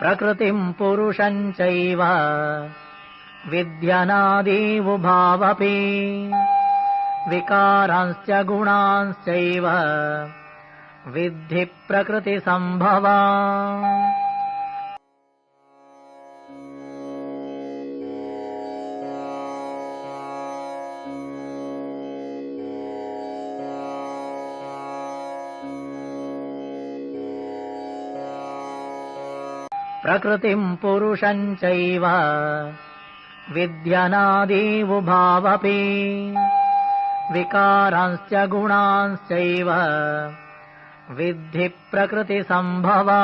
प्रकृतिम् पुरुषम् चैव विद्यनादीवुभावपि विकारांश्च गुणांश्चैव विद्धि प्रकृतिसम्भवा। प्रकृतिम् पुरुषम् चैव विद्यनादीवुभावपि विकारांश्च गुणांश्चैव विद्धि प्रकृतिसम्भवा।